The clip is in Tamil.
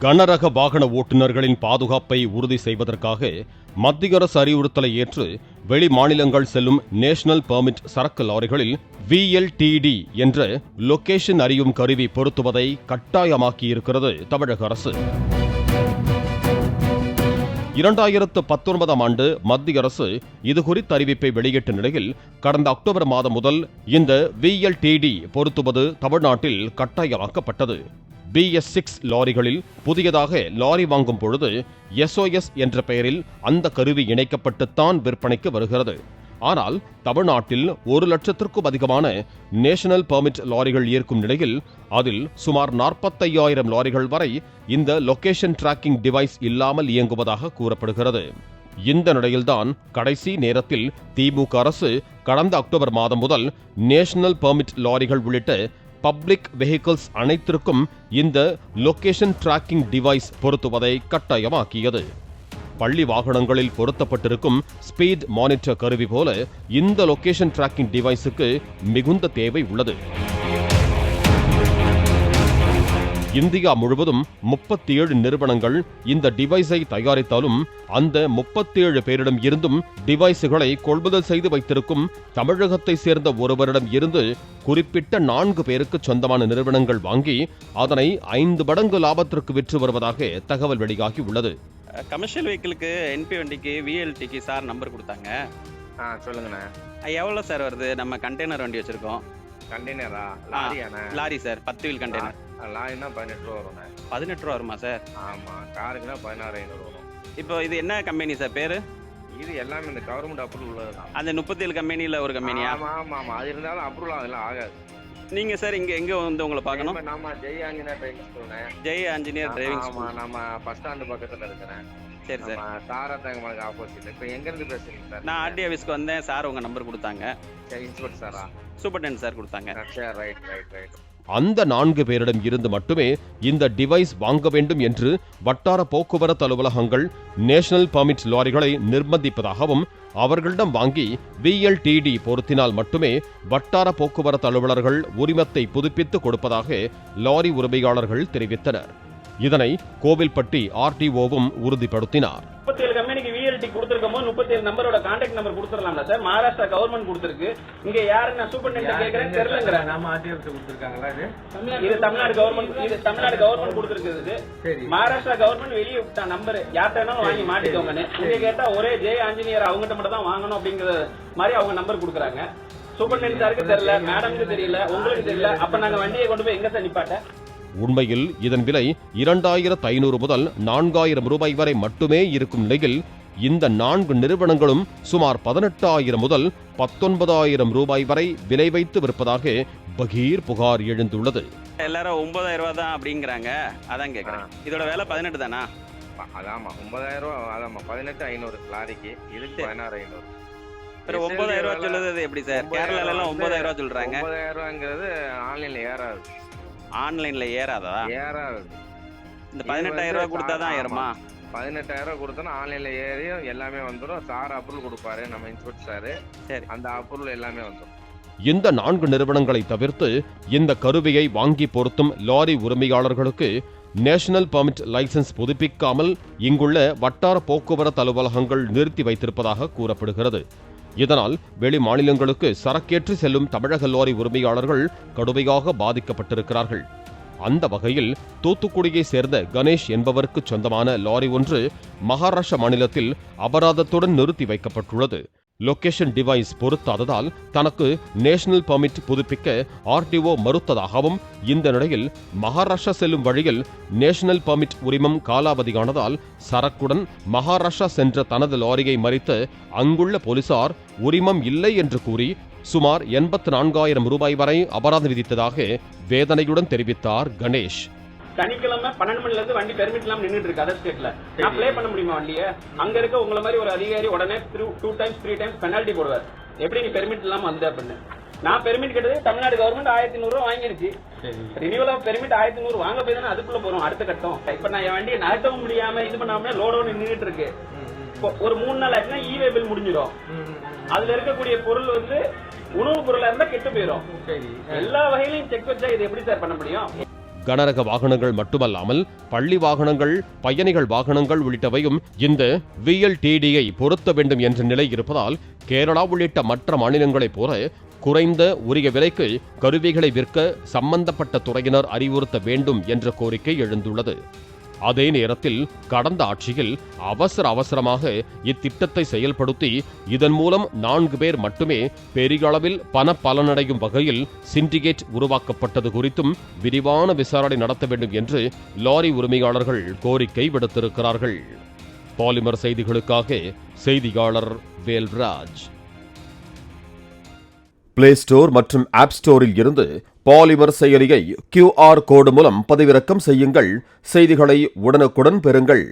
கனரக வாகன ஓட்டுநர்களின் பாதுகாப்பை உறுதி செய்வதற்காக மத்திய அரசு அறிவுறுத்தலை ஏற்று வெளி மாநிலங்கள் செல்லும் நேஷனல் பெர்மிட் சரக்கு லாரிகளில் VLTD என்ற லொகேஷன் அறியும் கருவி பொருத்துவதை கட்டாயமாக்கியிருக்கிறது தமிழக அரசு. 2019 ஆண்டு மத்திய அரசு இதுகுறித்த அறிவிப்பை வெளியிட்ட நிலையில் கடந்த அக்டோபர் மாதம் முதல் இந்த VLTD பொருத்துவது தமிழ்நாட்டில் கட்டாயமாக்கப்பட்டது. BS6 லாரிகளில் புதியதாக லாரி வாங்கும் பொழுது SOS என்ற பெயரில் அந்த கருவி இணைக்கப்பட்டுத்தான் விற்பனைக்கு வருகிறது. ஆனால் தமிழ்நாட்டில் 1 லட்சத்திற்கும் அதிகமான நேஷனல் பெர்மிட் லாரிகள் இருக்கும் நிலையில் அதில் சுமார் 45,000 லாரிகள் வரை இந்த லொகேஷன் டிராக்கிங் டிவைஸ் இல்லாமல் இயங்குவதாக கூறப்படுகிறது. இந்த நிலையில்தான் கடைசி நேரத்தில் திமுக அரசு கடந்த அக்டோபர் மாதம் முதல் நேஷனல் பெர்மிட் லாரிகள் உள்ளிட்ட பப்ளிக் வெஹிக்கிள்ஸ் அனைத்திற்கும் இந்த லொகேஷன் டிராக்கிங் டிவைஸ் பொருத்துவதை கட்டாயமாக்கியது. பள்ளி வாகனங்களில் பொருத்தப்பட்டிருக்கும் ஸ்பீட் மானிட்டர் கருவி போல இந்த லொகேஷன் டிராக்கிங் டிவைஸுக்கு மிகுந்த தேவை உள்ளது. இந்தியா முழுவதும் 37 நிறுவனங்கள் இந்த டிவைஸை தயாரித்தாலும் அந்த 37 பேரிடம் இருந்தும் டிவைஸுகளை கொள்முதல் செய்து வைத்திருக்கும் தமிழகத்தை சேர்ந்த ஒருவரிடம் இருந்து குறிப்பிட்ட 4 பேருக்கு சொந்தமான நிறுவனங்கள் வாங்கி அதனை 5 மடங்கு லாபத்திற்கு விற்று வருவதாக தகவல் வெளியாகி உள்ளது. கமர்ஷியல் வெஹிக்கிளுக்கு NP வண்டிக்கு VLTக்கு சார் நம்பர் கொடுத்தாங்க. சொல்லுங்கண்ணா. எவ்வளோ சார் வருது? நம்ம கண்டெய்னர் வண்டி வச்சிருக்கோம். கண்டெய்னரா? லாரியாண்ணா? Lorry sir, 10 wheel container. லாரினா 18 ரூபா வரும்ண்ணா. 18 ரூபா வருமா சார்? ஆமா, காருக்குனா 16,500 வரும். இப்போ இது என்ன கம்பெனி சார் பேரு? இது எல்லாமே இந்த கவர்மெண்ட் அப்ரூவல் உள்ளதுதான். அந்த 37 கம்பெனியில் ஒரு கம்பெனியா? ஆமா, அது இருந்தாலும் அப்ரூவல் அதெல்லாம் ஆகாது. நீங்க சார் எங்க வந்து உங்களை பார்க்கணும்? நம்ம ஜெய் ஆஞ்சநேயர் டிரைவிங் ஸ்கூல்ண்ணே. Jai Anjaneyar driving school. நம்ம பஸ் ஸ்டாண்டு பக்கத்துல இருக்கிறேன். சரி சார். சாரா தங்கமலுக்கு ஆப்போசிட். இப்போ எங்க இருந்து பேசுறீங்க சார்? நான் RTO ஆஃபீஸ்க்கு வந்தேன் சார், உங்க நம்பர் கொடுத்தாங்க. சரி, இன்ஸ்பெக்டர் சாரா? சூப்பர்டென்ட் சார் கொடுத்தாங்க. சரி, ரைட். அந்த 4 பேரிடம் இருந்து மட்டுமே இந்த டிவைஸ் வாங்க வேண்டும் என்று வட்டார போக்குவரத்து அலுவலகங்கள் நேஷனல் பெர்மிட் லாரிகளை நிர்பந்திப்பதாகவும் அவர்களிடம் வாங்கி VLTD பொருத்தினால் மட்டுமே வட்டார போக்குவரத்து அலுவலர்கள் உரிமத்தை புதுப்பித்து கொடுப்பதாக லாரி உரிமையாளர்கள் தெரிவித்தனர். இதனை கோவில்பட்டி RTOவும் உறுதிப்படுத்தினார். 37 கம்பெனிக்கு VLT கொடுத்திருக்கும் போது 37 நம்பரோட கான்டாக்ட் நம்பர் கொடுத்துடலாம்ல சார்? மகாராஷ்டிரா கவர்மெண்ட் கொடுத்திருக்கு. இங்க யாரு நான் சூப்பர்டென்ட் கேக்குறேன் தெரியலங்கற. நம்ம RTO கொடுத்திருக்காங்களா? இது தமிழ்நாடு கவர்மெண்ட் கொடுத்திருக்கு. மகாராஷ்டிரா கவர்மெண்ட் வெளிய விட்ட நம்பர் யார்ட்டனாலும் வாங்கி மாட்டிக்கோங்கன்னு. இங்க கேட்டா ஒரே ஜெய் ஆஞ்சநேயர் அவங்ககிட்ட மட்டும் தான் வாங்கணும் அப்படிங்கிற மாதிரி அவங்க நம்பர் கொடுக்குறாங்க. சூப்பர்டென்ட் சாருக்கு தெரியல, மேடம்க்கு தெரியல, உங்களுக்கு தெரியல. அப்ப நாங்க வண்டியை கொண்டு போய் எங்க சார் நிப்பாட்ட? உண்மையில் இதன் விலை 2,500 முதல் 4,000 ரூபாய் வரை மட்டுமே இருக்கும் நிலையில் இந்த 4 நிறுவனங்களும் சுமார் 18,000 முதல் 19,000 ரூபாய் வரை விலை வைத்து விற்பதாக பகீர் புகார் எழுந்துள்ளது. எல்லாரும் 9,000 ரூபாய் தான் அப்படிங்கிறாங்க. அதான் கேட்கறேன். இதோட விலை 18 தானா? அதாமா 9,000 ரூபாய். அதாமா 18,500 லாரிக்கு. இதுக்கு 16,500. 9,000 ரூபாய் சொல்லுது எப்படி சார்? கேரளால எல்லாம் 9,000 ரூபாய் சொல்றாங்க. 9,000 ரூபாங்கிறது ஆன்லைன்ல ஏறாது. ஆன்லைன்ல ஏறாதா? ஏறாது. இந்த 18,000 ரூபாய் கொடுத்தாதான் ஏறுமா? 18,000 ரூபாய் கொடுத்தா ஆன்லைன்ல ஏறி எல்லாமே வந்துடும். சார் அப்ரூவல் கொடுப்பாரு, நம்ம இன்ஸ்பெக்டர் சார். சரி, அந்த அப்ரூவல் எல்லாமே வந்துடும். இந்த 4 நிறுவனங்களை தவிர்த்து இந்த கருவியை வாங்கி பொருத்தும் லாரி உரிமையாளர்களுக்கு நேஷனல் பெர்மிட் லைசன்ஸ் புதுப்பிக்காமல் இங்குள்ள வட்டார போக்குவரத்து அலுவலகங்கள் நிறுத்தி வைத்திருப்பதாக கூறப்படுகிறது. இதனால் வெளி மாநிலங்களுக்கு சரக்கேற்றி செல்லும் தமிழக லாரி உரிமையாளர்கள் கடுமையாக பாதிக்கப்பட்டிருக்கிறார்கள். அந்த வகையில் தூத்துக்குடியை சேர்ந்த கணேஷ் என்பவருக்கு சொந்தமான லாரி ஒன்று மகாராஷ்டிரா மாநிலத்தில் அபராதத்துடன் நிறுத்தி வைக்கப்பட்டுள்ளது. லொகேஷன் டிவைஸ் பொருத்தாததால் தனக்கு நேஷனல் பெர்மிட் புதுப்பிக்க RTO மறுத்ததாகவும், இந்த நிலையில் மகாராஷ்டிரா செல்லும் வழியில் நேஷனல் பெர்மிட் உரிமம் காலாவதியானதால் சரக்குடன் மகாராஷ்டிரா சென்ற தனது லாரியை மறித்து அங்குள்ள போலீசார் உரிமம் இல்லை என்று கூறி சுமார் 84,000 ரூபாய் வரை அபராதம் விதித்ததாக வேதனையுடன் தெரிவித்தார் கணேஷ். சனிக்கிழமை 12 மணில இருந்து வண்டி பெர்மிட் இல்லாம நின்னுட்டு இருக்கு அதர் ஸ்டேட்ல. நான் ப்ளே பண்ண முடியுமா வண்டியை? அங்க இருக்க உங்களை மாதிரி ஒரு அதிகாரி உடனே 2 டைம்ஸ் 3 டைம்ஸ் பெனால்டி போடுவார். எப்படி நீ பெர்மிட் இல்லாம வந்த அப்படின்னு. நான் பெர்மிட் கேட்டது தமிழ்நாடு கவர்மெண்ட் 1,100 ரூபாய் வாங்கிருச்சு. ரினியூவல் ஆஃப் பெர்மிட் 1,100 வாங்க போய் தானே அதுக்குள்ள போறோம் அடுத்த கட்டம். இப்ப நான் என் வண்டியை நகர்த்தவும் முடியாம இது பண்ணாம லோடோட நின்றுட்டு இருக்கு. ஒரு 3 நாள் ஆச்சுன்னா இ-வே பில் முடிஞ்சிடும். அதுல இருக்கக்கூடிய பொருள் வந்து உணவு பொருளா இருந்தா கெட்டு போயிடும். எல்லா வகையிலையும் செக் வச்சா இது எப்படி சார் பண்ண முடியும்? கனரக வாகனங்கள் மட்டுமல்லாமல் பள்ளி வாகனங்கள், பயணிகள் வாகனங்கள் உள்ளிட்டவையும் இந்த VLTDயை பொருத்த வேண்டும் என்ற நிலை இருப்பதால் கேரளா உள்ளிட்ட மற்ற மாநிலங்களைப் போல குறைந்த உரிய விலைக்கு கருவிகளை விற்க சம்பந்தப்பட்ட துறையினர் அறிவுறுத்த வேண்டும் என்ற கோரிக்கை எழுந்துள்ளது. அதே நேரத்தில் கடந்த ஆட்சியில் அவசரமாக இத்திட்டத்தை செயல்படுத்தி இதன் மூலம் 4 பேர் மட்டுமே பெரிய அளவில் பண பலனடையும் வகையில் சிண்டிகேட் உருவாக்கப்பட்டது குறித்தும் விரிவான விசாரணை நடத்த வேண்டும் என்று லாரி உரிமையாளர்கள் கோரிக்கை விடுத்திருக்கிறார்கள். பாலிமர் செய்திகளுக்காக செய்தியாளர் வேல்ராஜ். பிளே ஸ்டோர் மற்றும் ஆப் ஸ்டோரில் இருந்து பாலிமர் செயலியை QR கோடு மூலம் பதிவிறக்கம் செய்யுங்கள். செய்திகளை உடனுக்குடன் பெறுங்கள்.